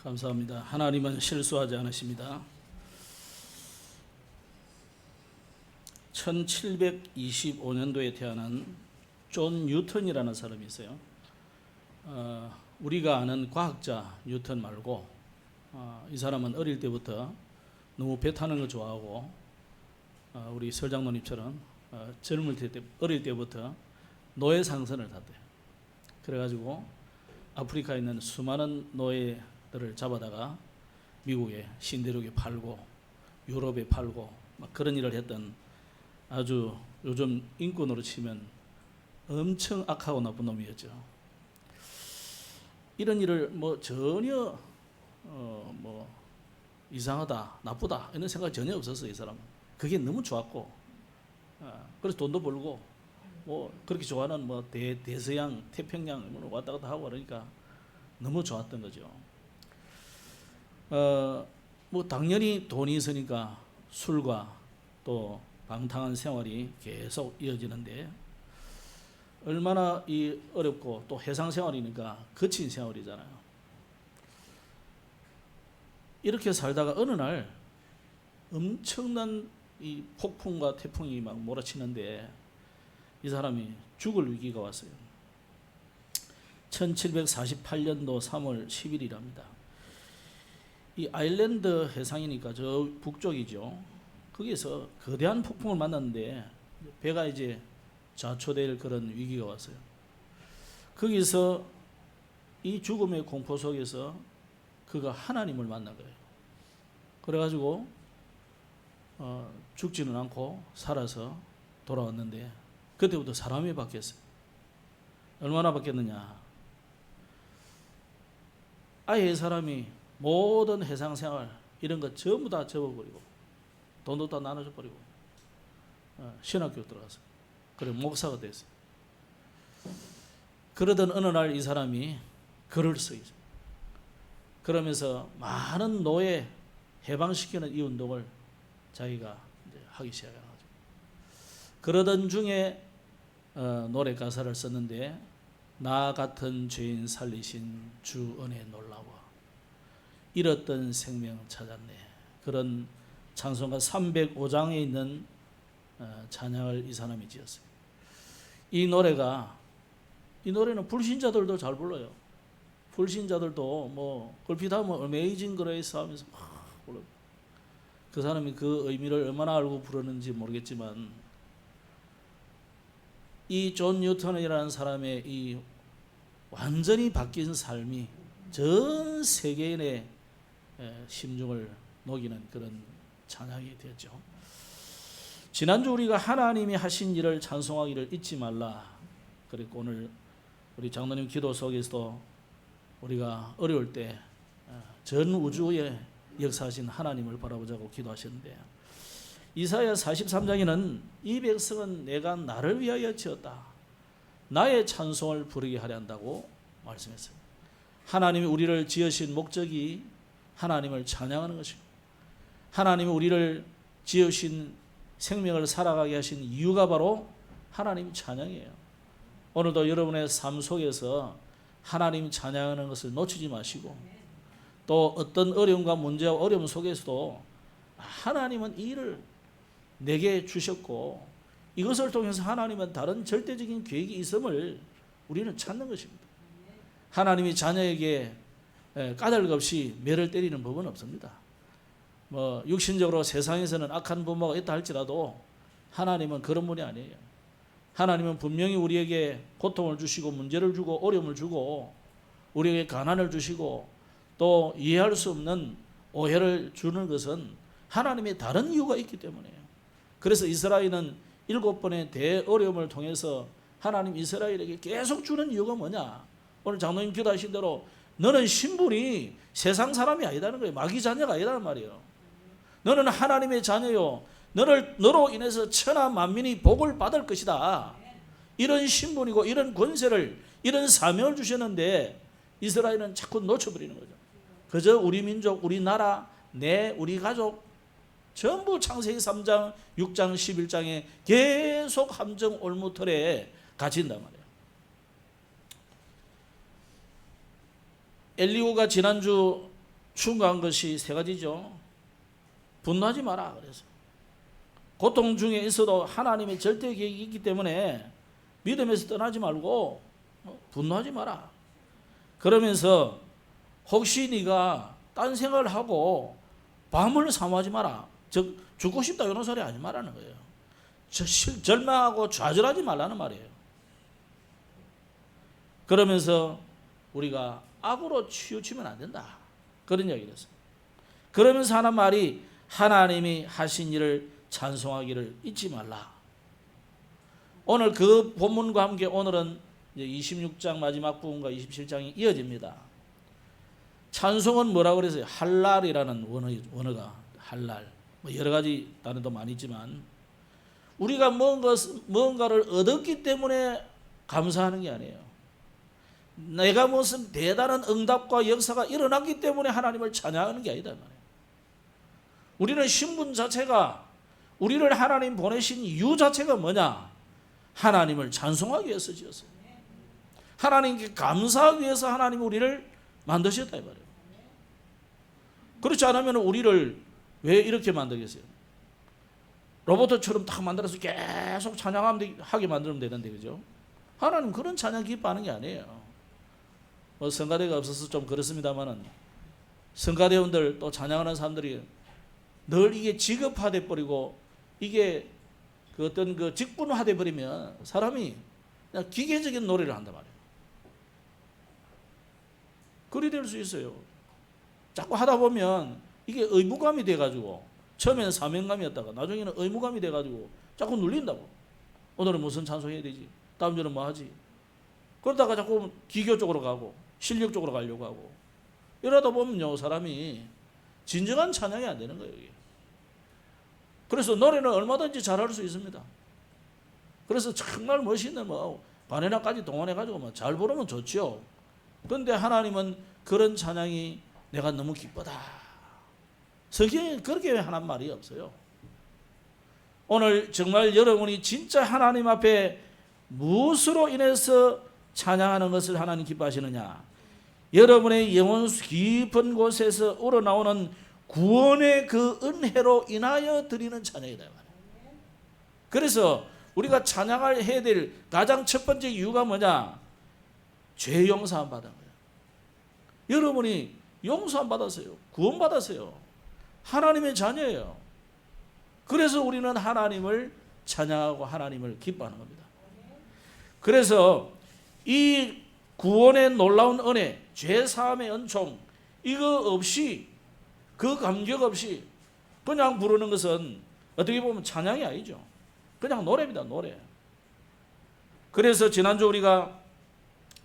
감사합니다. 하나님은 실수하지 않으십니다. 1725년도에 태어난 존 뉴턴이라는 사람이 있어요. 우리가 아는 과학자 뉴턴 말고 이 사람은 어릴 때부터 너무 배 타는 거 좋아하고 우리 설장로님처럼 어릴 때부터 노예 상선을 탔대요. 그래가지고 아프리카에 있는 수많은 노예들을 잡아다가 미국에 신대륙에 팔고 유럽에 팔고 막 그런 일을 했던 아주 요즘 인권으로 치면 엄청 악하고 나쁜 놈이었죠. 이런 일을 전혀 이상하다, 나쁘다 이런 생각 전혀 없었어요. 이 사람은 그게 너무 좋았고, 그래서 돈도 벌고 그렇게 좋아하는 대서양, 태평양 왔다 갔다 하고 그러니까 너무 좋았던 거죠. 당연히 돈이 있으니까 술과 또 방탕한 생활이 계속 이어지는데 얼마나 어렵고 또 해상 생활이니까 거친 생활이잖아요. 이렇게 살다가 어느 날 엄청난 이 폭풍과 태풍이 막 몰아치는데 이 사람이 죽을 위기가 왔어요. 1748년도 3월 10일이랍니다. 이 아일랜드 해상이니까 저 북쪽이죠. 거기서 거대한 폭풍을 만났는데 배가 이제 좌초될 그런 위기가 왔어요. 거기서 이 죽음의 공포 속에서 그가 하나님을 만난 거예요. 그래가지고 죽지는 않고 살아서 돌아왔는데 그때부터 사람이 바뀌었어요. 얼마나 바뀌었느냐. 아예 사람이 모든 해상생활 이런 거 전부 다 접어버리고 돈도 다 나눠줘 버리고 신학교 들어가서 그래 목사가 됐어요. 그러던 어느 날 이 사람이 글을 쓰기 그러면서 많은 노예 해방시키는 이 운동을 자기가 이제 하기 시작한 거죠. 그러던 중에 노래 가사를 썼는데 나 같은 죄인 살리신 주 은혜 놀라워 잃었던 생명 찾았네. 그런 찬송가 305장에 있는 찬양을 이 사람이 지었어요. 이 노래는 불신자들도 잘 불러요. 불신자들도 걸핏하면 어메이징 그레이스 하면서 막 불러요. 그 사람이 그 의미를 얼마나 알고 부르는지 모르겠지만 이 존 뉴턴이라는 사람의 이 완전히 바뀐 삶이 전 세계인의 심중을 녹이는 그런 찬양이 되었죠. 지난주 우리가 하나님이 하신 일을 찬송하기를 잊지 말라 그리고 오늘 우리 장로님 기도 속에서도 우리가 어려울 때 전 우주에 역사하신 하나님을 바라보자고 기도하셨는데 이사야 43장에는 이 백성은 내가 나를 위하여 지었다. 나의 찬송을 부르게 하려 한다고 말씀했어요. 하나님이 우리를 지으신 목적이 하나님을 찬양하는 것이고 하나님이 우리를 지으신 생명을 살아가게 하신 이유가 바로 하나님 찬양이에요. 오늘도 여러분의 삶 속에서 하나님 찬양하는 것을 놓치지 마시고 또 어떤 어려움과 문제와 어려움 속에서도 하나님은 이 일을 내게 주셨고 이것을 통해서 하나님은 다른 절대적인 계획이 있음을 우리는 찾는 것입니다. 하나님이 자녀에게 까닭 없이 매를 때리는 법은 없습니다. 육신적으로 세상에서는 악한 부모가 있다 할지라도 하나님은 그런 분이 아니에요. 하나님은 분명히 우리에게 고통을 주시고 문제를 주고 어려움을 주고 우리에게 가난을 주시고 또 이해할 수 없는 오해를 주는 것은 하나님의 다른 이유가 있기 때문이에요. 그래서 이스라엘은 7번의 대어려움을 통해서 하나님 이스라엘에게 계속 주는 이유가 뭐냐. 오늘 장로님 기도하신 대로 너는 신분이 세상 사람이 아니다는 거예요. 마귀 자녀가 아니다는 말이에요. 너는 하나님의 자녀요. 너로 인해서 천하 만민이 복을 받을 것이다. 이런 신분이고 이런 권세를 이런 사명을 주셨는데 이스라엘은 자꾸 놓쳐버리는 거죠. 그저 우리 민족, 우리 나라, 우리 가족 전부 창세기 3장, 6장, 11장에 계속 함정 올무틀에 갇힌단 말이에요. 엘리후가 지난주 충고한 것이 세 가지죠. 분노하지 마라. 그래서 고통 중에 있어도 하나님의 절대 계획이 있기 때문에 믿음에서 떠나지 말고 분노하지 마라. 그러면서 혹시 네가 딴 생각을 하고 밤을 사모하지 마라. 즉 죽고 싶다 이런 소리 하지 말라는 거예요. 절망하고 좌절하지 말라는 말이에요. 그러면서 우리가 악으로 치우치면 안 된다. 그런 이야기를 했어요. 그러면서 하는 말이 하나님이 하신 일을 찬송하기를 잊지 말라. 오늘 그 본문과 함께 오늘은 26장 마지막 부분과 27장이 이어집니다. 찬송은 뭐라고 그랬어요? 할랄이라는 원어가 할랄. 여러 가지 단어도 많이 있지만 우리가 뭔가를 얻었기 때문에 감사하는 게 아니에요. 내가 무슨 대단한 응답과 역사가 일어났기 때문에 하나님을 찬양하는 게 아니다 말이에요. 우리는 신분 자체가 우리를 하나님 보내신 이유 자체가 뭐냐? 하나님을 찬송하기 위해서 지었어요. 하나님께 감사하기 위해서 하나님 우리를 만드셨다 이 말이에요. 그렇지 않으면 우리를 왜 이렇게 만들겠어요? 로봇처럼 딱 만들어서 계속 찬양하게 만들면 되는데, 그죠? 하나님 그런 찬양 기뻐하는 게 아니에요. 성가대가 없어서 좀 그렇습니다만은 성가대원들 또 찬양하는 사람들이 늘 이게 직업화돼 버리고 이게 그 어떤 그 직분화돼 버리면 사람이 그냥 기계적인 노래를 한단 말이에요. 그리 될 수 있어요. 자꾸 하다 보면 이게 의무감이 돼가지고 처음에는 사명감이었다가 나중에는 의무감이 돼가지고 자꾸 눌린다고. 오늘은 무슨 찬송해야 되지? 다음 주는 뭐 하지? 그러다가 자꾸 기교 쪽으로 가고 실력 쪽으로 가려고 하고 이러다 보면요 사람이 진정한 찬양이 안 되는 거예요. 이게. 그래서 노래는 얼마든지 잘할 수 있습니다. 그래서 정말 멋있는 바네나까지 동원해가지고 잘 부르면 좋죠. 그런데 하나님은 그런 찬양이 내가 너무 기쁘다. 성경에 그렇게 하는 말이 없어요. 오늘 정말 여러분이 진짜 하나님 앞에 무엇으로 인해서 찬양하는 것을 하나님 기뻐하시느냐? 여러분의 영혼 깊은 곳에서 우러나오는 구원의 그 은혜로 인하여 드리는 찬양이다. 그래서 우리가 찬양을 해야 될 가장 첫 번째 이유가 뭐냐? 죄 용서함 받은 거예요. 여러분이 용서함 받았어요. 구원 받았어요. 하나님의 자녀예요. 그래서 우리는 하나님을 찬양하고 하나님을 기뻐하는 겁니다. 그래서 이 구원의 놀라운 은혜, 죄 사함의 은총, 이거 없이 그 감격 없이 그냥 부르는 것은 어떻게 보면 찬양이 아니죠. 그냥 노래입니다. 노래. 그래서 지난주 우리가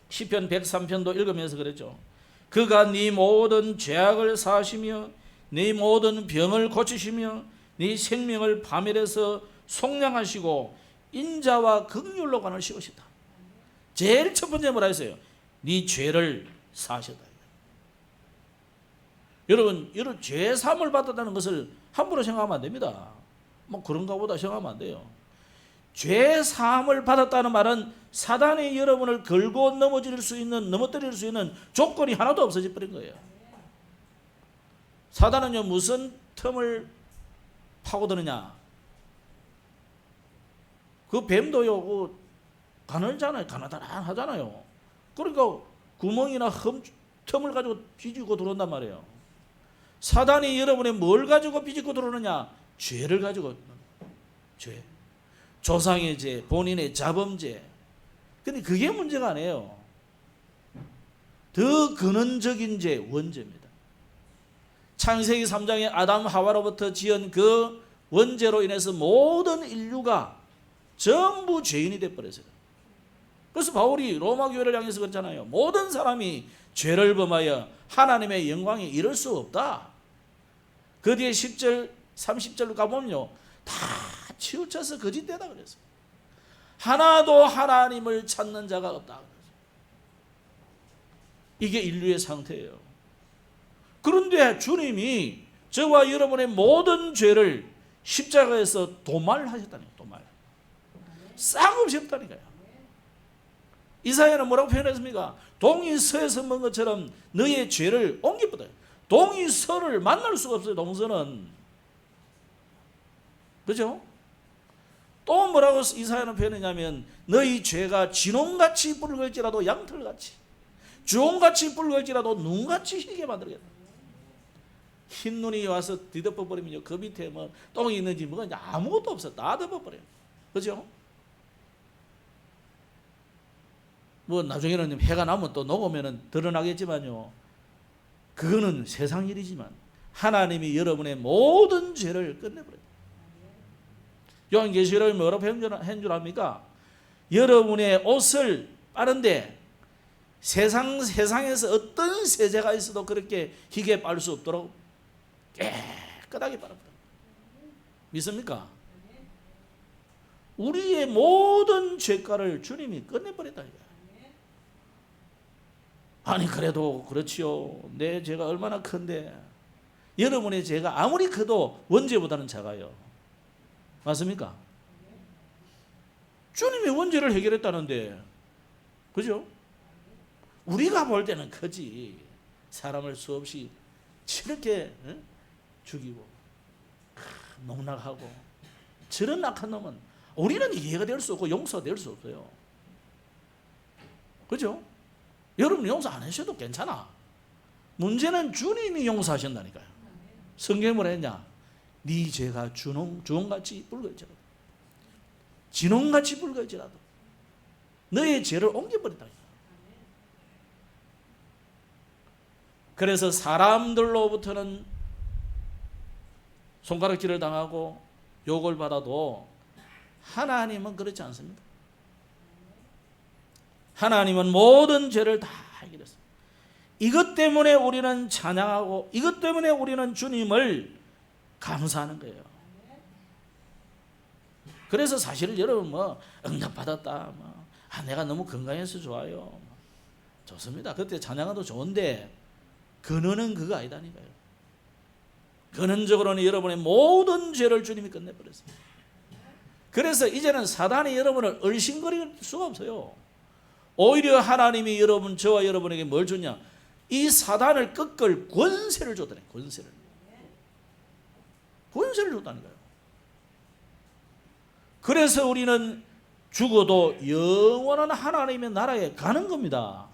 시편 103편도 읽으면서 그랬죠. 그가 네 모든 죄악을 사하시며 네 모든 병을 고치시며 네 생명을 파멸해서 속량하시고 인자와 긍휼로 관을 씌우시다. 제일 첫 번째 뭐라 했어요? 네 죄를 사하셨다. 여러분, 이런 죄 사함을 받았다는 것을 함부로 생각하면 안 됩니다. 뭐 그런가 보다 생각하면 안 돼요. 죄 사함을 받았다는 말은 사단이 여러분을 걸고 넘어뜨릴 수 있는 조건이 하나도 없어져 버린 거예요. 사단은요 무슨 틈을 파고드느냐? 그 뱀도요 가난하잖아요. 그러니까 구멍이나 틈을 가지고 비집고 들어온단 말이에요. 사단이 여러분의 뭘 가지고 비집고 들어오느냐? 죄를 가지고. 죄. 조상의 죄, 본인의 자범죄. 근데 그게 문제가 아니에요. 더 근원적인 죄, 원죄입니다. 창세기 3장에 아담 하와로부터 지은 그 원죄로 인해서 모든 인류가 전부 죄인이 되어버렸어요. 그래서 바울이 로마 교회를 향해서 그랬잖아요. 모든 사람이 죄를 범하여 하나님의 영광에 이를 수 없다. 그 뒤에 10절, 30절로 가보면요. 다 치우쳐서 거짓되다 그랬어요. 하나도 하나님을 찾는 자가 없다. 이게 인류의 상태예요. 그런데 주님이 저와 여러분의 모든 죄를 십자가에서 도말하셨다니까요. 도말. 싹 없이 없다니까요. 이사야는 뭐라고 표현했습니까? 동이 서에서 먹은 것처럼 너의 죄를 옮기거든. 동이 서를 만날 수가 없어요. 동서는. 그죠? 또 뭐라고 이사야는 표현했냐면 너희 죄가 진홍같이 붉을지라도 양털같이, 주홍같이 붉을지라도 눈같이 희게 만들겠다. 흰 눈이 와서 뒤덮어 버리면 그 밑에 뭐 똥이 있는지 뭐가 있는지 아무것도 없어. 다 덮어버려요. 그죠? 뭐 나중에는 해가 나면 또 녹으면 드러나겠지만요, 그거는 세상 일이지만 하나님이 여러분의 모든 죄를 끝내버려요. 요한계시록에 뭐라고 한 줄 압니까? 여러분의 옷을 빠른데 세상에서 어떤 세제가 있어도 그렇게 희게 빨 수 없도록 깨끗하게 빨아버려요. 믿습니까? 우리의 모든 죄가를 주님이 끝내버렸다. 아니 그래도 그렇지요. 내 죄가 얼마나 큰데. 여러분의 죄가 아무리 커도 원죄보다는 작아요. 맞습니까? 주님이 원죄를 해결했다는데, 그죠? 우리가 볼 때는 크지. 사람을 수없이 저렇게 죽이고 농락하고, 저런 악한 놈은 우리는 이해가 될 수 없고 용서가 될 수 없어요. 그죠? 여러분 용서 안 하셔도 괜찮아. 문제는 주님이 용서하신다니까요. 성경에 뭐라 했냐? 네 죄가 주홍같이 붉을지라도, 진홍같이 붉을지라도 너의 죄를 옮겨버린다. 그래서 사람들로부터는 손가락질을 당하고 욕을 받아도 하나님은 그렇지 않습니다. 하나님은 모든 죄를 다 해결했습니다. 이것 때문에 우리는 찬양하고, 이것 때문에 우리는 주님을 감사하는 거예요. 그래서 사실 여러분 뭐 응답받았다, 내가 너무 건강해서 좋아요, 좋습니다. 그때 찬양도 좋은데 근원은 그거 아니다니까요. 근원적으로는 여러분의 모든 죄를 주님이 끝내버렸습니다. 그래서 이제는 사단이 여러분을 얼씬거릴 수가 없어요. 오히려 하나님이 저와 여러분에게 뭘 줬냐? 이 사단을 꺾을 권세를 줬다니. 권세를 줬다니까요. 그래서 우리는 죽어도 영원한 하나님의 나라에 가는 겁니다.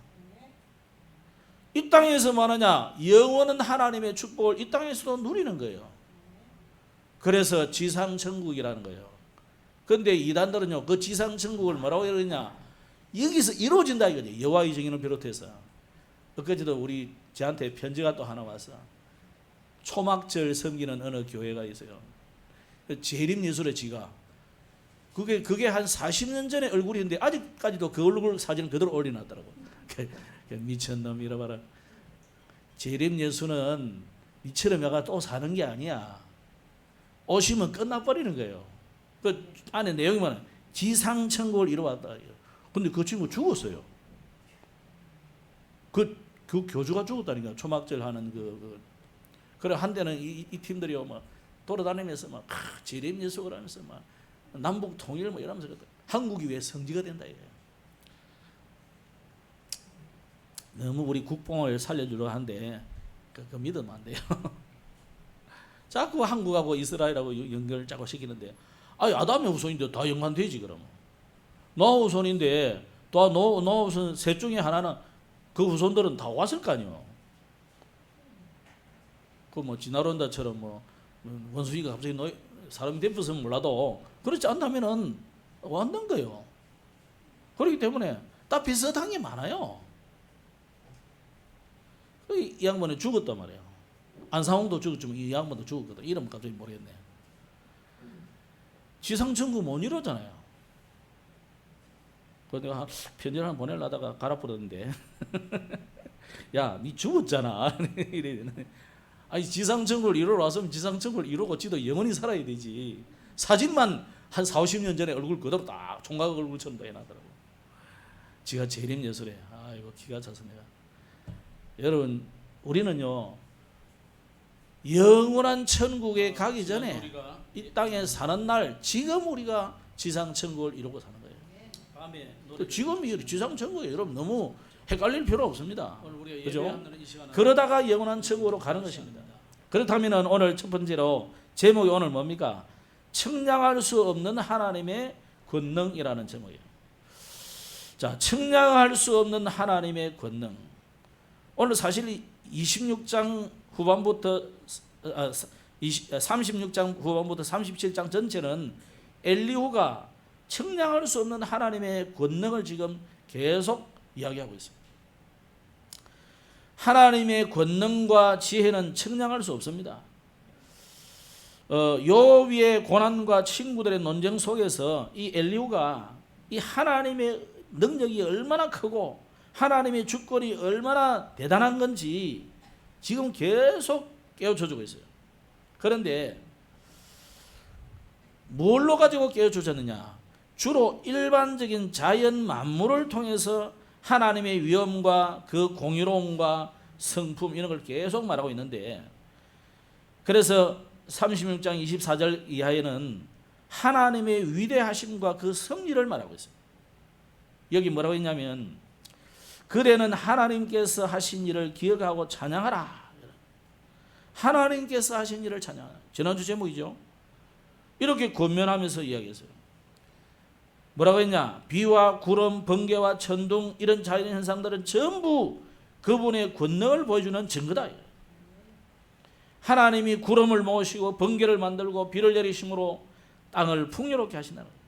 이 땅에서 뭐 하느냐? 영원한 하나님의 축복을 이 땅에서도 누리는 거예요. 그래서 지상천국이라는 거예요. 그런데 이단들은요, 그 지상천국을 뭐라고 그러냐? 여기서 이루어진다 이거지. 여호와의 증인을 비롯해서. 엊그제도 저한테 편지가 또 하나 왔어. 초막절 섬기는 어느 교회가 있어요. 재림예술의 지가. 그게 한 40년 전에 얼굴인데 아직까지도 그 얼굴 사진을 그대로 올려놨더라고. 미쳤놈 이러봐라. 재림예수는 이처럼 내가 또 사는 게 아니야. 오시면 끝나버리는 거예요. 그 안에 내용이 뭐냐? 지상천국을 이루었다. 근데 그 친구 죽었어요. 그 교주가 죽었다니까. 초막절 하는 그래 한때는 이 팀들이 막 돌아다니면서 막 재림예수를 하면서 막 남북 통일 뭐 이러면서 한국이 왜 성지가 된다 이거예요. 너무 우리 국뽕을 살려주려고 하는데 그거 믿으면 안 돼요. 자꾸 한국하고 이스라엘하고 연결을 자꾸 시키는데, 아담의 후손인데 다 연관되지. 그러면 노아 후손인데 노아 후손 셋 중에 하나는 그 후손들은 다 왔을 거 아니에요. 그 뭐 진화론다처럼 뭐 원숭이가 갑자기 사람이 되었으면 몰라도 그렇지 않다면은 왔는 거예요. 그렇기 때문에 다 비슷한 게 많아요. 이 양반이 죽었단 말이에요. 안상홍도 죽었지만 이 양반도 죽었거든. 이름 갑자기 모르겠네. 지상천국 못 이루잖아요. 그래서 내가 편지를 하나 보내려다가 갈아버렸는데 야, 니 죽었잖아. 아니 지상천국을 이루러 왔으면 지상천국을 이루고 지도 영원히 살아야 되지. 사진만 한 40-50년 전에 얼굴 그대로 딱 총각 얼굴처럼 해놨더라고. 지가 재림예술에. 이거 기가 차서 내가. 여러분 우리는요 영원한 천국에 가기 전에 이 땅에 사는 날 지금 우리가 지상천국을 이루고 사는 거예요. 지금 이 지상천국에 여러분 너무 헷갈릴 필요 없습니다. 그죠? 그죠? 그러다가 영원한 천국으로 가는 것입니다. 그렇다면 오늘 첫 번째로 제목이 오늘 뭡니까? 측량할 수 없는 하나님의 권능이라는 제목이에요. 자, 측량할 수 없는 하나님의 권능. 오늘 사실 26장 후반부터 36장 후반부터 37장 전체는 엘리후가 측량할 수 없는 하나님의 권능을 지금 계속 이야기하고 있습니다. 하나님의 권능과 지혜는 측량할 수 없습니다. 요비의 고난과 친구들의 논쟁 속에서 이 엘리후가 이 하나님의 능력이 얼마나 크고 하나님의 주권이 얼마나 대단한 건지 지금 계속 깨우쳐주고 있어요. 그런데 뭘로 가지고 깨우쳐줬느냐? 주로 일반적인 자연 만물을 통해서 하나님의 위엄과 그 공의로움과 성품 이런 걸 계속 말하고 있는데, 그래서 36장 24절 이하에는 하나님의 위대하심과 그 섭리를 말하고 있어요. 여기 뭐라고 했냐면 그대는 하나님께서 하신 일을 기억하고 찬양하라. 하나님께서 하신 일을 찬양하라. 지난주 제목이죠. 이렇게 권면하면서 이야기했어요. 뭐라고 했냐? 비와 구름, 번개와 천둥 이런 자연 현상들은 전부 그분의 권능을 보여주는 증거다. 하나님이 구름을 모으시고 번개를 만들고 비를 내리심으로 땅을 풍요롭게 하신다는 거예요.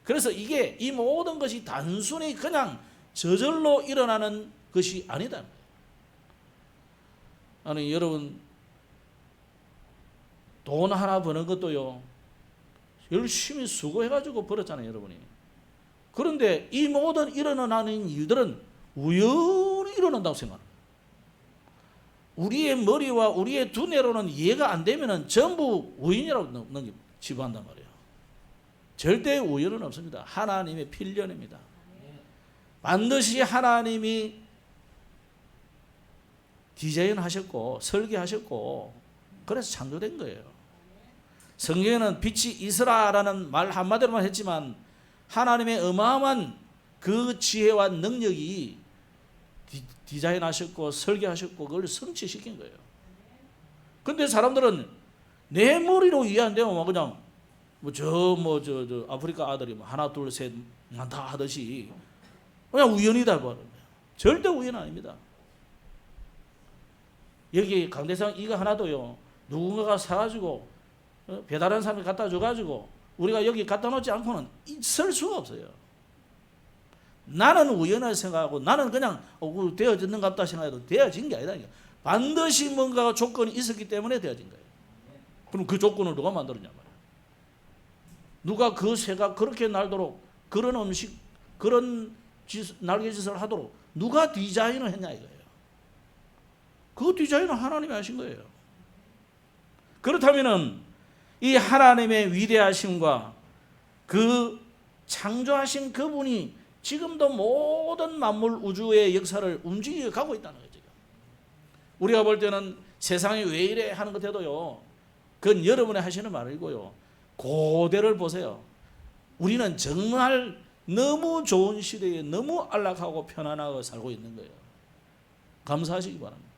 그래서 이게 이 모든 것이 단순히 그냥 저절로 일어나는 것이 아니다. 아니 여러분 돈 하나 버는 것도요 열심히 수고해가지고 벌었잖아요 여러분이. 그런데 이 모든 일어나는 일들은 우연히 일어난다고 생각합니다. 우리의 머리와 우리의 두뇌로는 이해가 안 되면 전부 우연이라고 치부한단 말이에요. 절대 우연은 없습니다. 하나님의 필연입니다. 반드시 하나님이 디자인하셨고 설계하셨고 그래서 창조된 거예요. 성경에는 빛이 있으라라는 말 한마디로만 했지만 하나님의 어마어마한 그 지혜와 능력이 디자인하셨고 설계하셨고 그걸 성취시킨 거예요. 근데 사람들은 내 머리로 이해 안 되면 그냥 저 아프리카 아들이 하나 둘 셋 다 하듯이 그냥 우연이다 봐. 절대 우연 아닙니다. 여기 강대상 이거 하나도요 누군가가 사가지고 배달한 사람이 갖다 줘가지고 우리가 여기 갖다 놓지 않고는 있을 수가 없어요. 나는 우연하게 생각하고 나는 그냥 되어졌는 것 같다 생각해도 되어진 게 아니다. 반드시 뭔가 조건이 있었기 때문에 되어진 거예요. 그럼 그 조건을 누가 만들었냐 말이야. 누가 그 새가 그렇게 날도록 그런 음식 그런 날개짓을 하도록 누가 디자인을 했냐 이거예요. 그 디자인은 하나님이 하신 거예요. 그렇다면은 이 하나님의 위대하심과 그 창조하신 그분이 지금도 모든 만물 우주의 역사를 움직여 가고 있다는 거죠. 우리가 볼 때는 세상이 왜 이래 하는 것 해도요. 그건 여러분이 하시는 말이고요. 고대를 보세요. 우리는 정말 너무 좋은 시대에 너무 안락하고 편안하고 살고 있는 거예요. 감사하시기 바랍니다.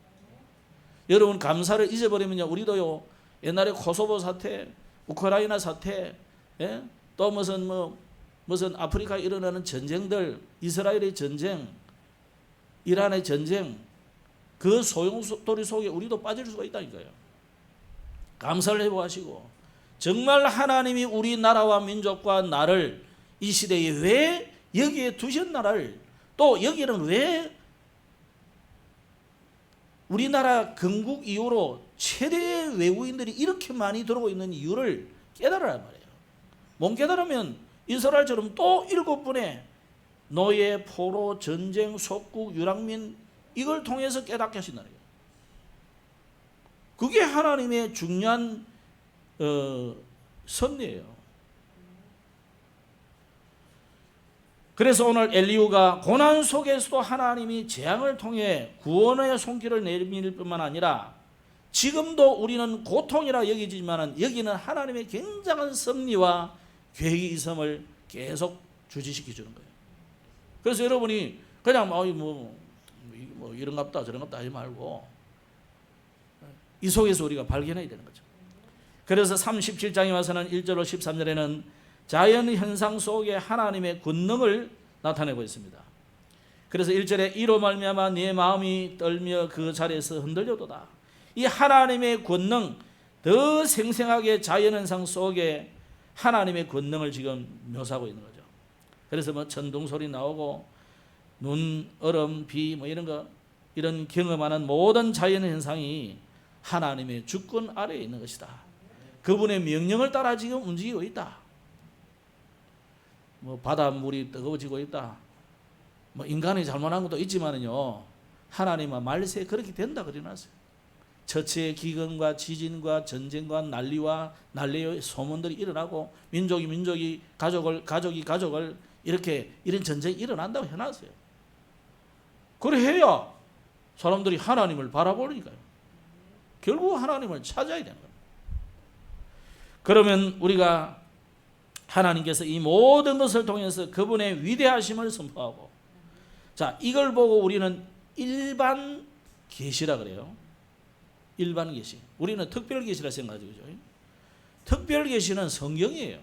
여러분 감사를 잊어버리면요. 우리도요. 옛날에 코소보 사태, 우크라이나 사태, 예? 또 무슨 아프리카에 일어나는 전쟁들, 이스라엘의 전쟁, 이란의 전쟁, 그 소용돌이 속에 우리도 빠질 수가 있다니까요. 감사를 해보시고 정말 하나님이 우리나라와 민족과 나를 이 시대에 왜 여기에 두셨나를 또 여기는 왜 우리나라 건국 이후로 최대의 외국인들이 이렇게 많이 들어오고 있는 이유를 깨달으란 말이에요. 못 깨달으면 이스라엘처럼 또 7분의 노예, 포로, 전쟁, 속국, 유랑민 이걸 통해서 깨닫게 하신다는 거예요. 그게 하나님의 중요한 섭리예요. 그래서 오늘 엘리후가 고난 속에서도 하나님이 재앙을 통해 구원의 손길을 내밀 뿐만 아니라 지금도 우리는 고통이라 여기지만 여기는 하나님의 굉장한 섭리와 계획이 있음을 계속 주지시켜 주는 거예요. 그래서 여러분이 그냥 뭐 이런갑다 저런갑다 하지 말고 이 속에서 우리가 발견해야 되는 거죠. 그래서 37장에 와서는 1절로 13절에는 자연 현상 속에 하나님의 권능을 나타내고 있습니다. 그래서 1절에 이로 말미암아 네 마음이 떨며 그 자리에서 흔들려도다. 이 하나님의 권능, 더 생생하게 자연현상 속에 하나님의 권능을 지금 묘사하고 있는 거죠. 그래서 뭐 천둥 소리 나오고 눈, 얼음, 비 뭐 이런 경험하는 모든 자연현상이 하나님의 주권 아래에 있는 것이다. 그분의 명령을 따라 지금 움직이고 있다. 뭐 바닷물이 뜨거워지고 있다. 뭐 인간이 잘못한 것도 있지만은요, 하나님의 말세에 그렇게 된다 그려놨어요. 처치의 기근과 지진과 전쟁과 난리와 난리의 소문들이 일어나고 민족이 가족을 이렇게 이런 전쟁이 일어난다고 해놨어요. 그래 해야 사람들이 하나님을 바라보니까요. 결국 하나님을 찾아야 되는 거예요. 그러면 우리가 하나님께서 이 모든 것을 통해서 그분의 위대하심을 선포하고, 자, 이걸 보고 우리는 일반 계시라 그래요. 일반 계시. 우리는 특별 계시라 생각하죠. 그죠? 특별 계시는 성경이에요.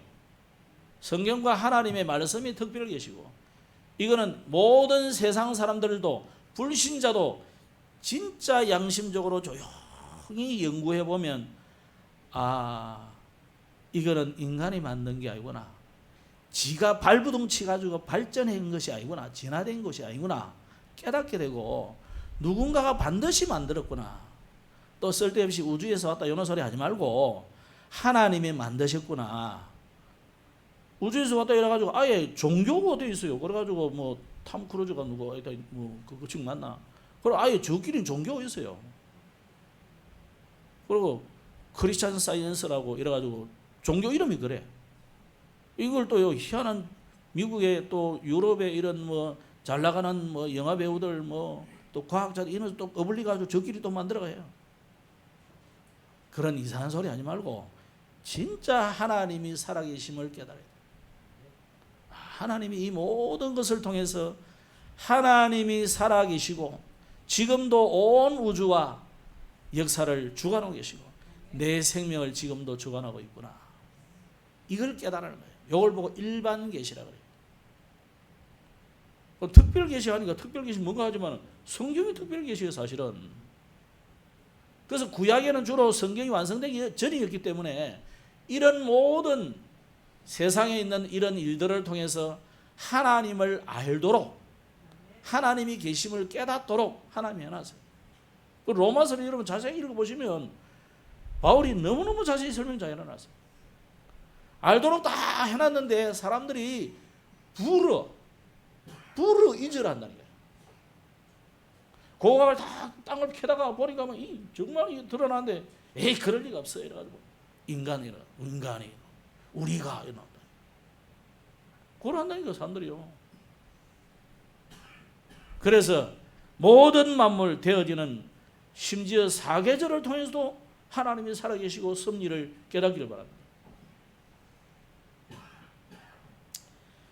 성경과 하나님의 말씀이 특별 계시고, 이거는 모든 세상 사람들도 불신자도 진짜 양심적으로 조용히 연구해 보면, 아, 이거는 인간이 만든 게 아니구나. 지가 발부둥 치가지고 발전한 것이 아니구나. 진화된 것이 아니구나. 깨닫게 되고, 누군가가 반드시 만들었구나. 또 쓸데없이 우주에서 왔다 이런 소리 하지 말고 하나님이 만드셨구나. 우주에서 왔다 이래가지고 아예 종교가 어디 있어요? 그래가지고 뭐 탐 크루즈가 누구 뭐 그거 지금 맞나? 그리고 아예 저끼리 종교가 있어요. 그리고 크리스찬 사이언스라고 이래가지고 종교 이름이 그래. 이걸 또 희한한 미국의 또 유럽의 이런 뭐 잘 나가는 뭐 영화 배우들 뭐 또 과학자들 이런 또 어울리가지고 저끼리 또 만들어가요. 그런 이상한 소리 하지 말고 진짜 하나님이 살아계심을 깨달아야 돼요. 하나님이 이 모든 것을 통해서 하나님이 살아계시고 지금도 온 우주와 역사를 주관하고 계시고 내 생명을 지금도 주관하고 있구나. 이걸 깨달아는 거예요. 이걸 보고 일반 계시라 그래요. 특별 계시하니까 특별 계시 뭔가 하지만 성경이 특별 계시예요, 사실은. 그래서 구약에는 주로 성경이 완성되기 전이었기 때문에 이런 모든 세상에 있는 이런 일들을 통해서 하나님을 알도록, 하나님이 계심을 깨닫도록 하나님이 해놨어요. 그 로마서를 여러분 자세히 읽어보시면 바울이 너무너무 자세히 설명 잘 해놨어요. 알도록 다 해놨는데 사람들이 불어 잊으란다는 거예요. 고각을 다 땅을 캐다가 보니까 정말 드러나는데 에이 그럴 리가 없어 이래가지고 인간이 우리가 이런다. 그걸 한다니까 사람들이요. 그래서 모든 만물 되어지는 심지어 사계절을 통해서도 하나님이 살아계시고 섭리를 깨닫기를 바랍니다.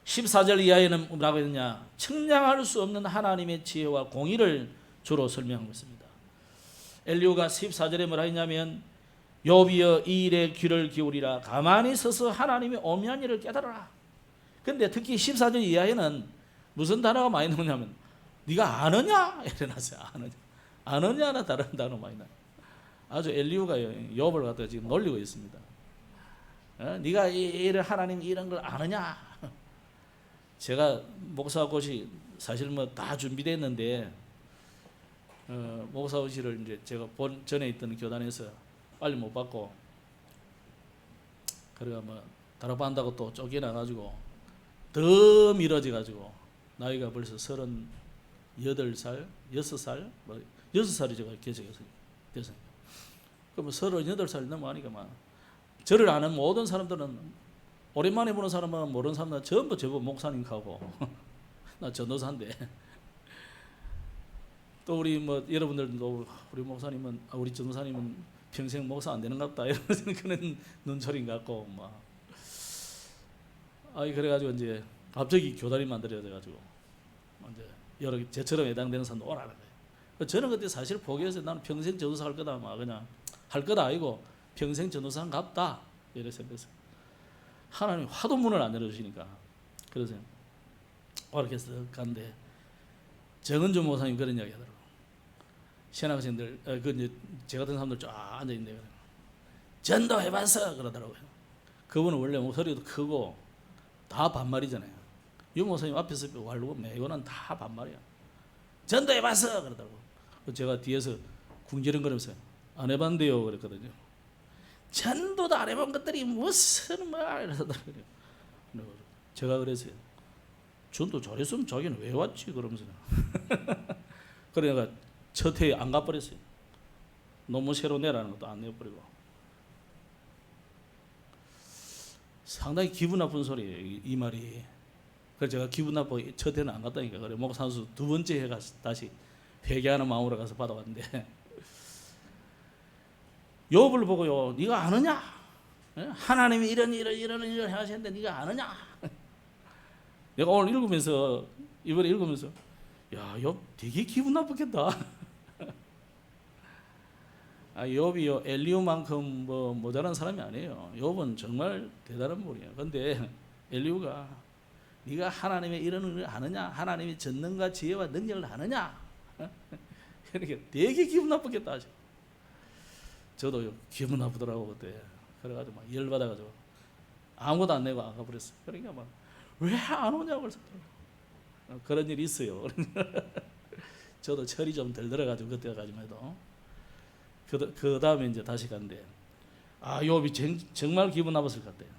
14절 이하에는 뭐라고 했느냐, 측량할 수 없는 하나님의 지혜와 공의를 주로 설명하고 있습니다. 엘리후가 14절에 뭐라 했냐면 욥이여 이 일에 귀를 기울이라 가만히 서서 하나님의 오묘한 일을 깨달아라. 근데 특히 14절 이하에는 무슨 단어가 많이 나오냐면 네가 아느냐? 이래놨어요. 아느냐나 다른 단어 많이 나요. 아주 엘리후가 욥을 갖다가 지금 놀리고 있습니다. 네가 이를 하나님 이런 걸 아느냐? 제가 목사고시 사실 뭐 다 준비됐는데 목사고시를 이제 제가 전에 있던 교단에서 빨리 못 받고 그래가 뭐 다락반다고 또 쫓겨나가지고 더 미뤄져가지고 나이가 벌써 38살, 6살, 뭐 6살이 제가 개척해서 됐어요. 그럼 38살 넘어가니까 막 저를 아는 모든 사람들은 오랜만에 보는 사람은 모르는 사람은 전부 저보고 목사님하고 나 전도사인데 또 우리 뭐 여러분들도 우리 목사님은 우리 전도사님은 평생 목사 안 되는 것 같다 이런 그런 눈초린 것 같고 막 그래가지고 이제 갑자기 교단이 만들어져 가지고 이제 여러 저처럼 해당되는 사람도 오라는 거예요. 저는 그때 사실 포기해서 나는 평생 전도사 할 거다, 막 그냥 할 거다 아니고 평생 전도사 갑다 이래 생각했어요. 하나님 화도 문을 안 열어주시니까. 그래서 이렇게 해서 갔는데 정은주 목사님 그런 이야기 하더라고요. 신학생들, 그 이제 제 같은 사람들 쫙 앉아 있는데 전도 해봤어 그러더라고요. 그분은 원래 목소리도 크고 다 반말이잖아요. 유 목사님 앞에서 말고 매거는 다 반말이야. 전도 해봤어 그러더라고요. 제가 뒤에서 궁지렁거리면서 안 해봤는데요 그랬거든요. 전도도 안 해본 것들이 무슨 말 이러더라고요. 제가 그랬어요. 전도 잘했으면 자기는 왜 왔지 그러면서 그러니까 첫 해에 안 가버렸어요. 너무 새로 내라는 것도 안 내버리고. 상당히 기분 나쁜 소리예요 이 말이. 그래서 제가 기분 나쁘고 첫 해는 안 갔다니까. 그래 목사수 두 번째 해 가서 다시 회개하는 마음으로 가서 받아왔는데 욥을 보고요, 네가 아느냐? 하나님이 이런 일을 하시는데 네가 아느냐? 내가 오늘 읽으면서 이번에 읽으면서 야, 욥 되게 기분 나쁘겠다. 욥이요 엘리후만큼 뭐 모자란 사람이 아니에요. 욥은 정말 대단한 분이에요. 근데 엘리후가 네가 하나님의 이런 일을 아느냐? 하나님의 전능과 지혜와 능력을 아느냐? 이렇게 되게 기분 나쁘겠다 하죠. 저도 기분 나쁘더라고 그때. 그래가지고 막 열받아가지고 아무것도 안 내고 안 가버렸어요. 그러니까 막 왜 안 오냐고 그래서 그런 일이 있어요. 저도 철이 좀 덜 들어가지고 그때까지만 해도 그 다음에 이제 다시 갔는데 욥이 정말 기분 나빴을 것 같아요.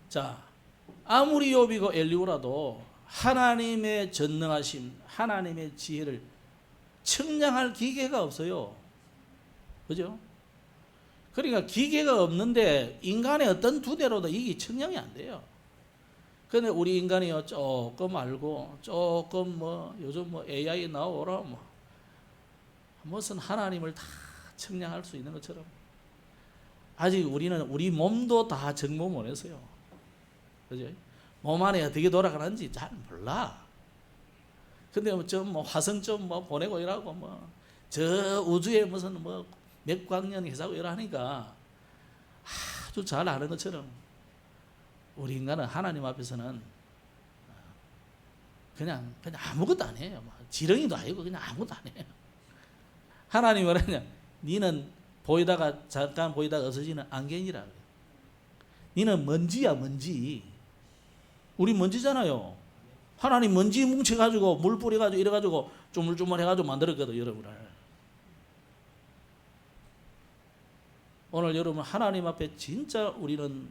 자, 아무리 욥이고 엘리후라도 하나님의 전능하심, 하나님의 지혜를 측량할 기계가 없어요. 그죠? 그러니까 기계가 없는데 인간의 어떤 두대로도 이게 측량이 안 돼요. 근데 우리 인간이요 조금 알고 조금 뭐 요즘 뭐 AI 나오라 뭐 무슨 하나님을 다 측량할 수 있는 것처럼 아직 우리는 우리 몸도 다 정보 못 했어요. 그죠? 몸 안에 어떻게 돌아가는지 잘 몰라. 근데 뭐 화성 좀 뭐 보내고 이러고 뭐 저 우주에 무슨 뭐 몇 광년 회사고 이러니까 아주 잘 아는 것처럼 우리 인간은 하나님 앞에서는 그냥 아무것도 안 해요. 지렁이도 아니고 그냥 아무것도 안 해요. 하나님이 뭐라냐? 니는 보이다가 잠깐 보이다가 없어지는 안개니라. 니는 먼지야 먼지. 우리 먼지잖아요. 하나님 먼지 뭉쳐가지고 물 뿌려가지고 이래가지고 쪼물쪼물 해가지고 만들었거든 여러분을. 오늘 여러분 하나님 앞에 진짜 우리는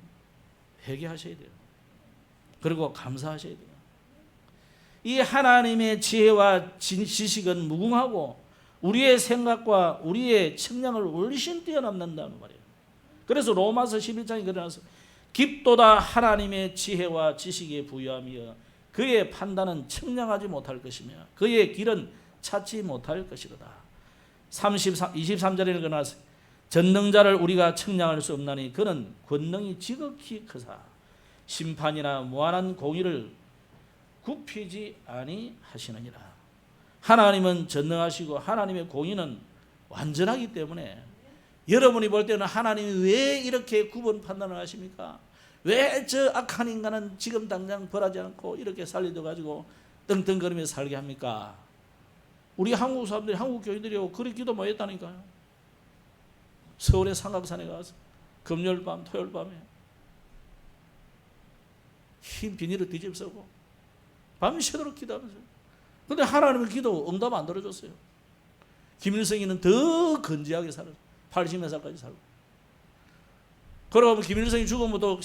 회개하셔야 돼요. 그리고 감사하셔야 돼요. 이 하나님의 지혜와 지식은 무궁하고 우리의 생각과 우리의 측량을 훨씬 뛰어넘는다는 말이에요. 그래서 로마서 11장에 그러나서 깊도다 하나님의 지혜와 지식에 부유하며 그의 판단은 측량하지 못할 것이며 그의 길은 찾지 못할 것이로다. 23절에 그러나서 전능자를 우리가 측량할 수 없나니 그는 권능이 지극히 크사 심판이나 무한한 공의를 굽히지 아니하시느니라. 하나님은 전능하시고 하나님의 공의는 완전하기 때문에 여러분이 볼 때는 하나님이 왜 이렇게 구분 판단을 하십니까? 왜 저 악한 인간은 지금 당장 벌하지 않고 이렇게 살려둬가지고 떵떵거리며 살게 합니까? 우리 한국 사람들이 한국 교인들이 그리 기도 못 했다니까요. 서울의 삼각산에 가서 금요일 밤 토요일 밤에 흰 비닐을 뒤집어쓰고 밤새도록 기도하면서 근데 하나님의 기도 응답 안 들어줬어요. 김일성이는 더 건재하게 살았어요. 80몇 살까지 살고. 그러고 김일성이 죽으면 또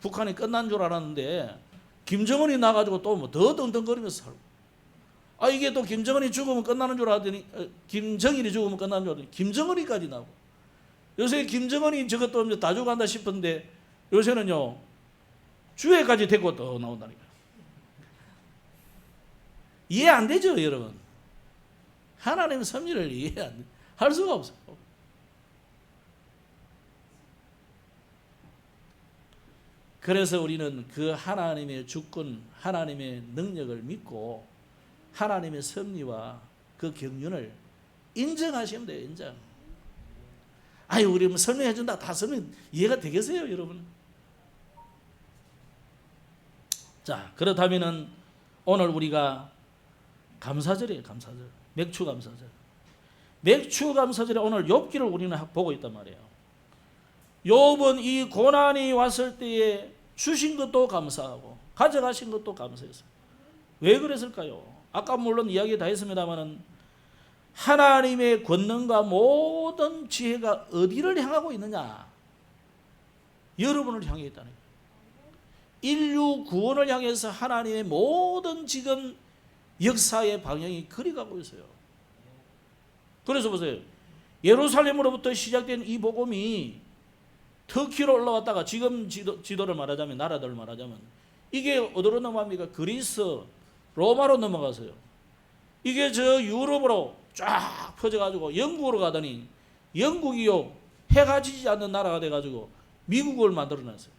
북한이 끝난 줄 알았는데 김정은이 나가지고 또 뭐 더 떵떵거리면서 살고. 이게 또 김정은이 죽으면 끝나는 줄 알았더니 김정일이 죽으면 끝나는 줄 알았더니 김정은이까지 나오고. 요새 김정은이 저것도 다 죽어간다 싶은데 요새는요 주회까지 데리고 또 나온다니까. 이해 안 되죠 여러분? 하나님의 섭리를 이해할 수가 없어요. 그래서 우리는 그 하나님의 주권, 하나님의 능력을 믿고 하나님의 섭리와 그 경륜을 인정하시면 돼요. 인정. 아유, 우리 뭐 설명해 준다 다 설명 이해가 되겠어요, 여러분? 자, 그렇다면은 오늘 우리가 감사절이에요. 감사절. 맥추 감사절. 맥추 감사절에 오늘 욥기를 우리는 보고 있단 말이에요. 욥은 이 고난이 왔을 때에 주신 것도 감사하고 가져가신 것도 감사했어요. 왜 그랬을까요? 아까 물론 이야기 다 했습니다만은 하나님의 권능과 모든 지혜가 어디를 향하고 있느냐? 여러분을 향해 있다는 거예요. 인류 구원을 향해서 하나님의 모든 지금 역사의 방향이 그리가고 있어요. 그래서 보세요. 예루살렘으로부터 시작된 이 복음이 터키로 올라왔다가 지금 지도를 말하자면 나라들을 말하자면 이게 어디로 넘어갑니까? 그리스, 로마로 넘어가서요. 이게 저 유럽으로 쫙 퍼져가지고 영국으로 가더니 영국이요 해가 지지 않는 나라가 돼가지고 미국을 만들어놨어요.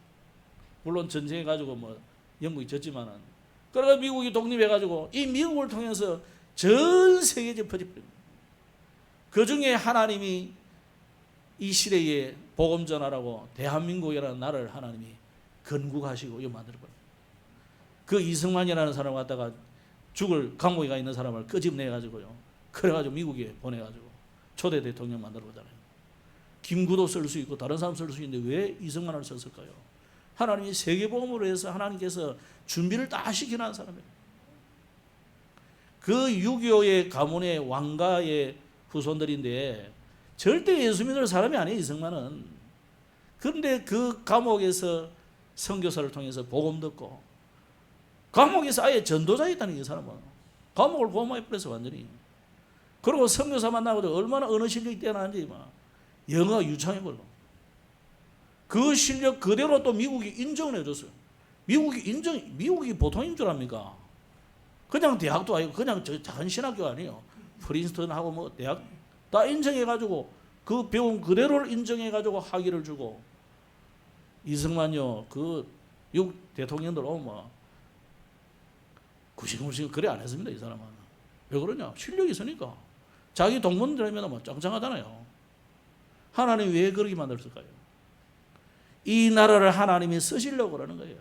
물론 전쟁해가지고 뭐 영국이 졌지만은 그러다 미국이 독립해가지고 이 미국을 통해서 전 세계에 퍼져버립니다. 그 중에 하나님이 이 시대에 복음 전하라고 대한민국이라는 나라를 하나님이 건국하시고 이거 만들어버려요. 그 이승만이라는 사람을 갖다가 죽을 감옥에 있는 사람을 끄집내가지고요. 그래가지고 미국에 보내가지고 초대 대통령 만들어보잖아요. 김구도 쓸 수 있고 다른 사람 쓸 수 있는데 왜 이승만을 썼을까요? 하나님이 세계복음으로 해서 하나님께서 준비를 다 시켜놓은 사람이에요. 그 6.25의 가문의 왕가의 후손들인데 절대 예수 믿을 사람이 아니에요. 이승만은. 그런데 그 감옥에서 선교사를 통해서 복음 듣고 감옥에서 아예 전도자였다는 이 사람은. 감옥을 고마워해버려서 완전히. 그리고 선교사 만나고도 얼마나 언어 실력이 뛰어나는지 막 영어가 유창해버리고 그 실력 그대로 또 미국이 인정을 해줬어요. 미국이 보통인 줄 압니까? 그냥 대학도 아니고 그냥 저 작은 신학교 아니에요. 프린스턴하고 뭐 대학 다 인정해가지고 그 배운 그대로를 인정해가지고 학위를 주고 이승만요 그 미국 대통령들 오면 구시구시 그래 안 했습니다. 이 사람은. 왜 그러냐? 실력이 있으니까. 자기 동문들이면 뭐 짱짱하잖아요. 하나님이 왜 그렇게 만들었을까요? 이 나라를 하나님이 쓰시려고 그러는 거예요.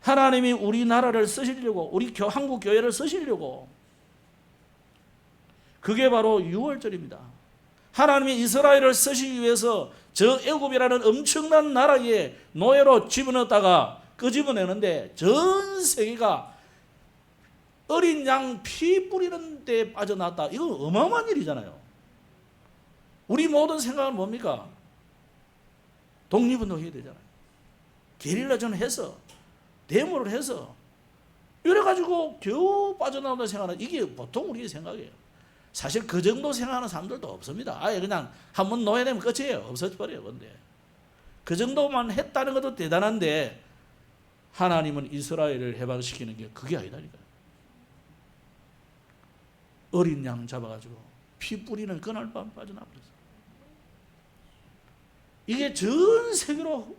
하나님이 우리나라를 쓰시려고 우리 한국 교회를 쓰시려고 그게 바로 6월절입니다. 하나님이 이스라엘을 쓰시기 위해서 저 애굽이라는 엄청난 나라에 노예로 집어넣었다가 끄집어내는데 전 세계가 어린 양 피 뿌리는 데 빠져났다. 이거 어마어마한 일이잖아요. 우리 모든 생각은 뭡니까? 독립운동 해야 되잖아요. 게릴라전 해서 데모를 해서 이래가지고 겨우 빠져나온다 생각하는 이게 보통 우리의 생각이에요. 사실 그 정도 생각하는 사람들도 없습니다. 아예 그냥 한번 노예되면 끝이에요. 없어져버려요. 근데 그 정도만 했다는 것도 대단한데 하나님은 이스라엘을 해방시키는 게 그게 아니다니까요. 어린 양 잡아가지고 피 뿌리는 그날 밤 빠져나버렸어요. 이게 전 세계로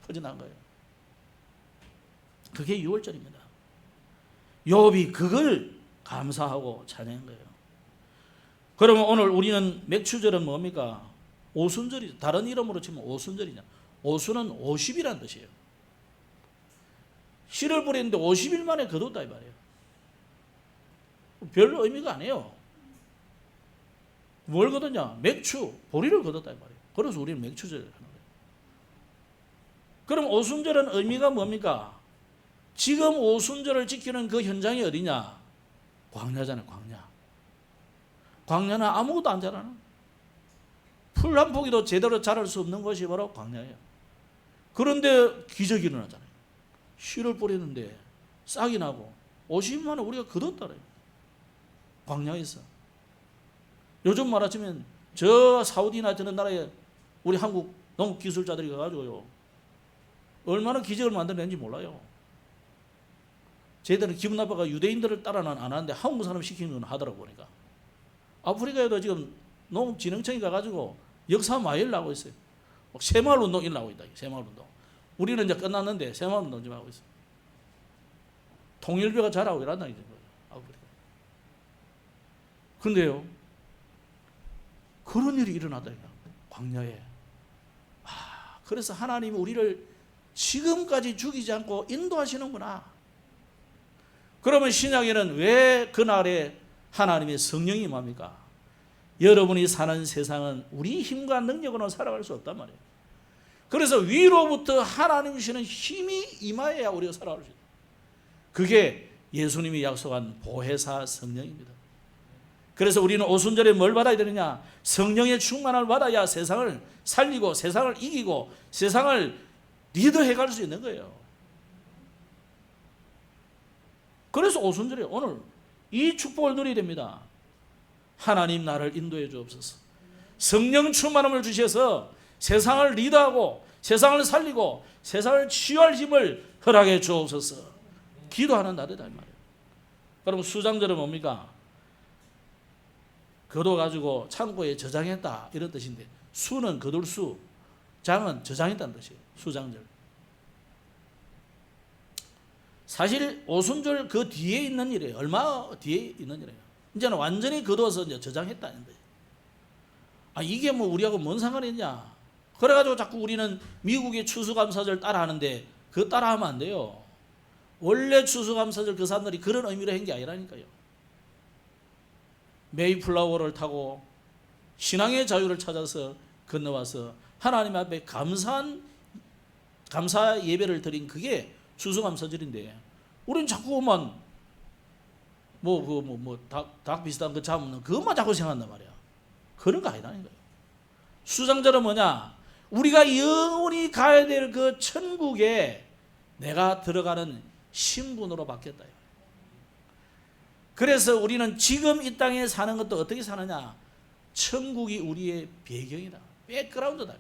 퍼져난 거예요. 그게 6월절입니다. 욥이 그걸 감사하고 찬양한 거예요. 그러면 오늘 우리는 맥추절은 뭡니까? 오순절이죠. 다른 이름으로 치면 오순절이냐. 오순은 50이라는 뜻이에요. 씨를 뿌리는데 50일 만에 거뒀다 이 말이에요. 별 의미가 아니에요. 뭘 거뒀냐? 맥추, 보리를 거뒀다 이 말이에요. 그래서 우리는 맥추절을 하는 거예요. 그럼 오순절은 의미가 뭡니까? 지금 오순절을 지키는 그 현장이 어디냐? 광야잖아요. 광야는 아무것도 안 자라나. 풀 한 포기도 제대로 자랄 수 없는 것이 바로 광야예요. 그런데 기적이 일어나잖아요. 씨를 뿌리는데 싹이 나고 50만원 우리가 거뒀다래요. 광야에서. 요즘 말하자면 저 사우디나 저런 나라에 우리 한국 농기술자들이 가가지고요 얼마나 기적을 만들어낸지 몰라요. 쟤들은 기분 나빠가 유대인들을 따라는 안 하는데 한국 사람 시키는 건 하더라고 보니까. 아프리카에도 지금 농업진흥청이 가가지고 역사 마일을 하고 있어요. 새마을 운동 일어나고 있다. 새마을 운동. 우리는 이제 끝났는데 새마을 운동 좀 하고 있어. 통일교가 잘하고 일한다 이제. 근데요, 그런 일이 일어났다 이거. 광야에. 그래서 하나님이 우리를 지금까지 죽이지 않고 인도하시는구나. 그러면 신약에는 왜 그날에 하나님의 성령이 임합니까? 여러분이 사는 세상은 우리 힘과 능력으로는 살아갈 수 없단 말이에요. 그래서 위로부터 하나님 주시는 힘이 임하여야 우리가 살아갈 수 있다. 그게 예수님이 약속한 보혜사 성령입니다. 그래서 우리는 오순절에 뭘 받아야 되느냐? 성령의 충만을 받아야 세상을 살리고 세상을 이기고 세상을 리드해 갈 수 있는 거예요. 그래서 오순절에 오늘 이 축복을 누리야 됩니다. 하나님 나를 인도해 주옵소서. 성령 충만함을 주셔서 세상을 리드하고 세상을 살리고 세상을 치유할 힘을 허락해 주옵소서. 기도하는 날이다 이 말이에요. 그럼 수장절은 뭡니까? 거둬 가지고 창고에 저장했다 이런 뜻인데, 수는 거둘 수, 장은 저장했다는 뜻이에요. 수장절. 사실 오순절 그 뒤에 있는 일이에요. 얼마 뒤에 있는 일이에요. 이제는 완전히 거둬서 이제 저장했다는 거예요. 이게 뭐 우리하고 뭔 상관이 있냐? 그래가지고 자꾸 우리는 미국의 추수감사절 따라하는데 그거 따라하면 안 돼요. 원래 추수감사절 그 사람들이 그런 의미로 한 게 아니라니까요. 메이플라워를 타고 신앙의 자유를 찾아서 건너와서 하나님 앞에 감사 예배를 드린 그게 추수감사절인데, 우리는 자꾸만 닭 비슷한 거 잡는 그것만 자꾸 생각한단 말이야. 그런 거 아니라는 거예요. 수장절은 뭐냐? 우리가 영원히 가야 될 그 천국에 내가 들어가는 신분으로 바뀌었다. 그래서 우리는 지금 이 땅에 사는 것도 어떻게 사느냐? 천국이 우리의 배경이다. 백그라운드다.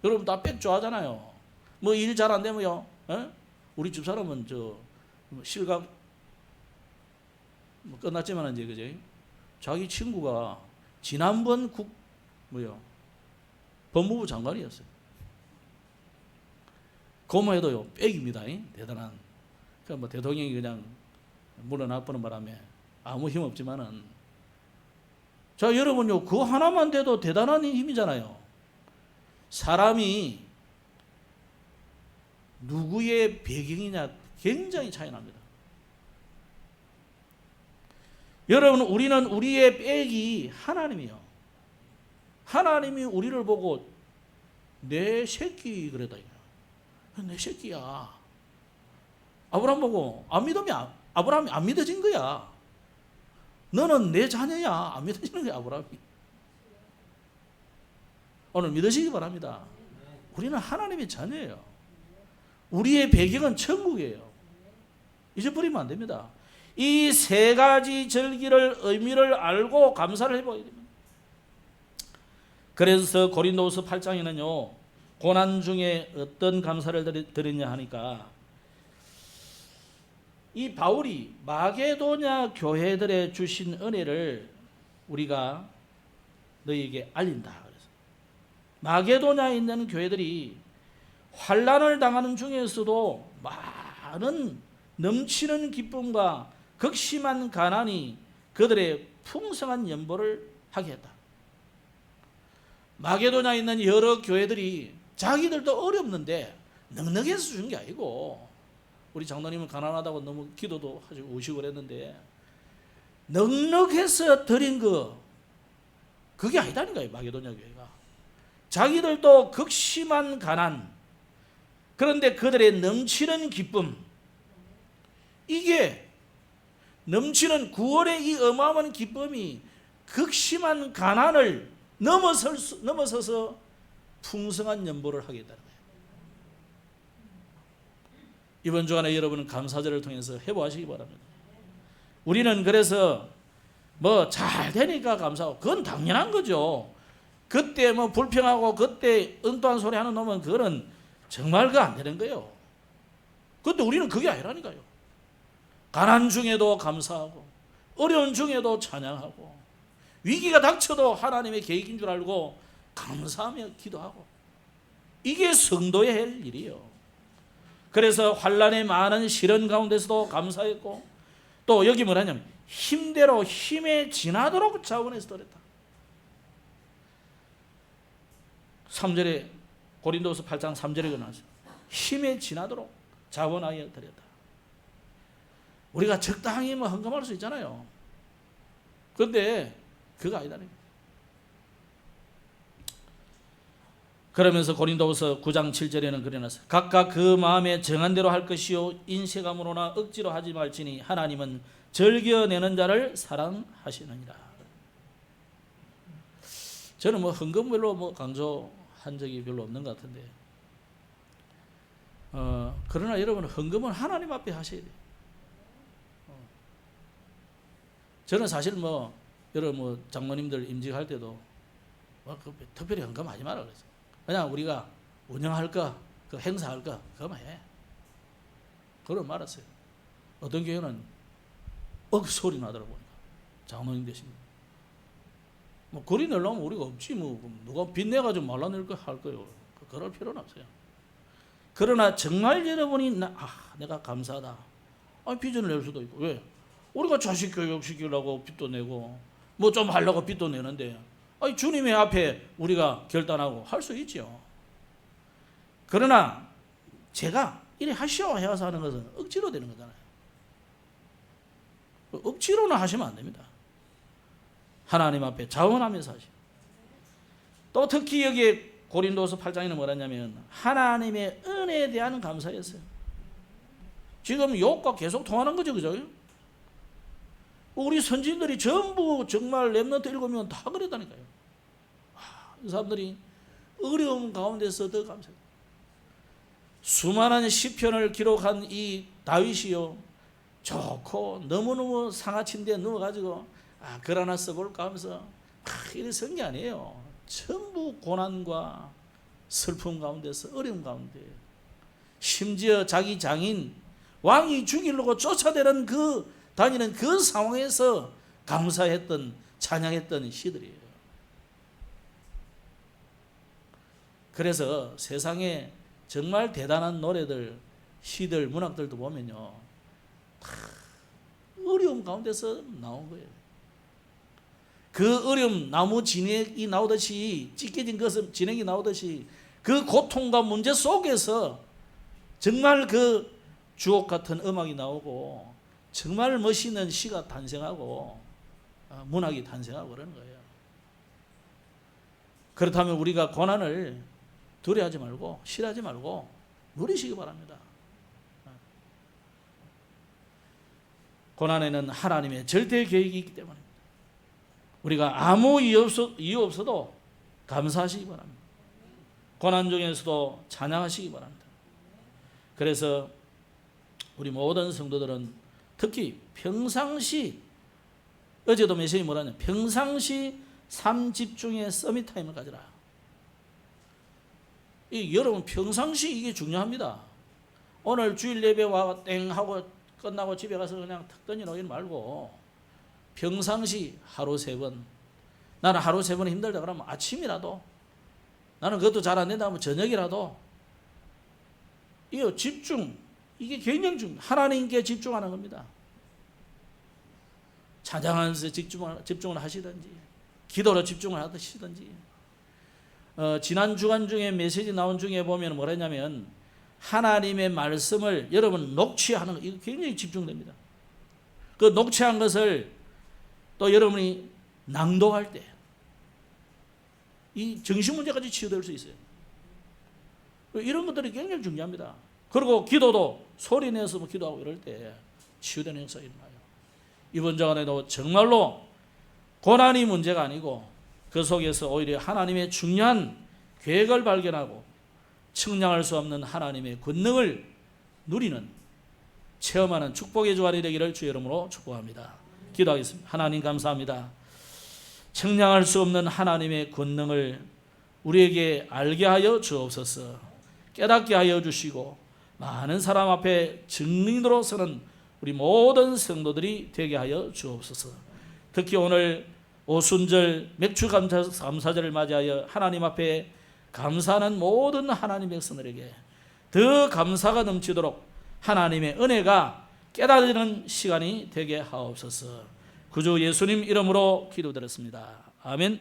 여러분 다 백 좋아하잖아요. 뭐 일 잘 안 되면요, 우리 집사람은 실각 끝났지만 이제 그죠? 자기 친구가 지난번 법무부 장관이었어요. 고모해도요 백입니다. 대단한. 그러니까 대통령이 그냥 물러나보는 바람에 아무 힘 없지만은, 자 여러분요, 그거 하나만 돼도 대단한 힘이잖아요. 사람이 누구의 배경이냐 굉장히 차이 납니다. 여러분, 우리는 우리의 백이 하나님이요. 하나님이 우리를 보고 내 새끼 그랬다. 내 새끼야. 아브라함 보고 안 믿으면 아브라함이 안 믿어진 거야. 너는 내 자녀야. 안 믿어지는 거야, 아브라함이. 오늘 믿으시기 바랍니다. 우리는 하나님의 자녀예요. 우리의 배경은 천국이에요. 잊어버리면 안 됩니다. 이 세 가지 절기를 의미를 알고 감사를 해봐야 됩니다. 그래서 고린도후서 8장에는요, 고난 중에 어떤 감사를 드렸냐 하니까, 이 바울이 마게도냐 교회들에 주신 은혜를 우리가 너희에게 알린다. 그래서 마게도냐에 있는 교회들이 환난을 당하는 중에서도 많은 넘치는 기쁨과 극심한 가난이 그들의 풍성한 연보를 하게 했다. 마게도냐에 있는 여러 교회들이 자기들도 어렵는데 넉넉해서 준 게 아니고, 우리 장로님은 가난하다고 너무 기도도 하시고 오시고 그랬는데, 넉넉해서 드린 그게 아니다니까요. 마게도냐 교회가 자기들도 극심한 가난, 그런데 그들의 넘치는 기쁨, 이게 넘치는 9월의 이 어마어마한 기쁨이 극심한 가난을 넘어서서 풍성한 연보를 하겠다는 거예요. 이번 주간에 여러분은 감사절을 통해서 회복하시기 바랍니다. 우리는 그래서 잘 되니까 감사하고, 그건 당연한 거죠. 그때 불평하고 그때 엉뚱한 소리 하는 놈은 그거는 정말 그거 안 되는 거예요. 그런데 우리는 그게 아니라니까요. 가난 중에도 감사하고, 어려운 중에도 찬양하고, 위기가 닥쳐도 하나님의 계획인 줄 알고 감사하며 기도하고, 이게 성도의 할 일이에요. 그래서 환난의 많은 시련 가운데서도 감사했고, 또 여기 뭐라냐면 힘대로 힘에 지나도록 자원해서 드렸다. 3절에 고린도서 8장 3절에 나왔어요. 힘에 지나도록 자원하여 드렸다. 우리가 적당히 뭐 헌금할 수 있잖아요. 그런데 그거 아니다. 그러면서 고린도서 9장 7절에는 그래놨어요. 각각 그 마음에 정한 대로 할 것이요 인색함으로나 억지로 하지 말지니 하나님은 즐겨내는 자를 사랑하시느니라. 저는 뭐 헌금 별로 뭐 강조한 적이 별로 없는 것 같은데, 그러나 여러분, 헌금은 하나님 앞에 하셔야 돼요. 저는 사실 뭐 여러 뭐 장로님들 임직할 때도 특별히 헌금하지 마라 그랬어요. 그냥 우리가 운영할까, 그 행사할까, 그거만 해. 그걸 말았어요. 어떤 교회는 소리 나더라고요. 장로님 되십니다. 뭐 거리 내려면 우리가 없지, 뭐 누가 빚내가지고 말라낼 거 할 거예요. 그럴 필요는 없어요. 그러나 정말 여러분이 내가 감사하다. 빚을 낼 수도 있고. 왜? 우리가 자식 교육시키려고 빚도 내고 뭐 좀 하려고 빚도 내는데, 주님의 앞에 우리가 결단하고 할 수 있죠. 그러나 제가 이래 하시오 해서 하는 것은 억지로 되는 거잖아요. 억지로는 하시면 안 됩니다. 하나님 앞에 자원하면서 하시오. 또 특히 여기에 고린도서 8장에는 뭐라냐면 하나님의 은혜에 대한 감사였어요. 지금 욕과 계속 통하는 거죠, 그죠? 우리 선진들이 전부 정말 렘넌트 7명 다 그랬다니까요. 이 사람들이 어려움 가운데서 더 감사해요. 수많은 시편을 기록한 이 다윗이요, 좋고 너무너무 상하친데 누워가지고 글 하나 써볼까 하면서 이래 쓴 게 아니에요. 전부 고난과 슬픔 가운데서, 어려움 가운데, 심지어 자기 장인 왕이 죽이려고 쫓아대는 다니는 그 상황에서 감사했던, 찬양했던 시들이에요. 그래서 세상에 정말 대단한 노래들, 시들, 문학들도 보면요, 다 어려움 가운데서 나온 거예요. 그 어려움, 나무 진액이 나오듯이, 찢겨진 것은 진액이 나오듯이 그 고통과 문제 속에서 정말 그 주옥 같은 음악이 나오고 정말 멋있는 시가 탄생하고 문학이 탄생하고 그러는 거예요. 그렇다면 우리가 고난을 두려워하지 말고 싫어하지 말고 누리시기 바랍니다. 고난에는 하나님의 절대 계획이 있기 때문입니다. 우리가 아무 이유 없어도 감사하시기 바랍니다. 고난 중에서도 찬양하시기 바랍니다. 그래서 우리 모든 성도들은 특히 평상시, 어제도 메시지 뭐라냐, 평상시 삶 집중의 서밋 타임을 가져라. 여러분, 평상시 이게 중요합니다. 오늘 주일 예배 와 땡 하고 끝나고 집에 가서 그냥 탁 던져놓지 말고 평상시 하루 3번, 나는 하루 3번 힘들다 그러면 아침이라도, 나는 그것도 잘 안 된다 하면 저녁이라도, 이거 집중, 이게 굉장히 중요해요. 하나님께 집중하는 겁니다. 찬양하면서 집중을 하시든지, 기도로 집중을 하시든지. 지난 주간 중에 메시지 나온 중에 보면 뭐라 했냐면 하나님의 말씀을 여러분 녹취하는 거, 이거 굉장히 집중됩니다. 그 녹취한 것을 또 여러분이 낭독할 때 이 정신 문제까지 치유될 수 있어요. 이런 것들이 굉장히 중요합니다. 그리고 기도도 소리 내서 기도하고 이럴 때 치유되는 역사가 일어나요. 이번 주간에도 정말로 고난이 문제가 아니고 그 속에서 오히려 하나님의 중요한 계획을 발견하고 측량할 수 없는 하나님의 권능을 누리는, 체험하는 축복의 주간이 되기를 주의 이름으로 축복합니다. 기도하겠습니다. 하나님 감사합니다. 측량할 수 없는 하나님의 권능을 우리에게 알게 하여 주옵소서. 깨닫게 하여 주시고 많은 사람 앞에 증인으로 서는 우리 모든 성도들이 되게 하여 주옵소서. 특히 오늘 오순절 맥주 감사절을 맞이하여 하나님 앞에 감사하는 모든 하나님 백성들에게 더 감사가 넘치도록 하나님의 은혜가 깨달는 시간이 되게 하옵소서. 구주 예수님 이름으로 기도드렸습니다. 아멘.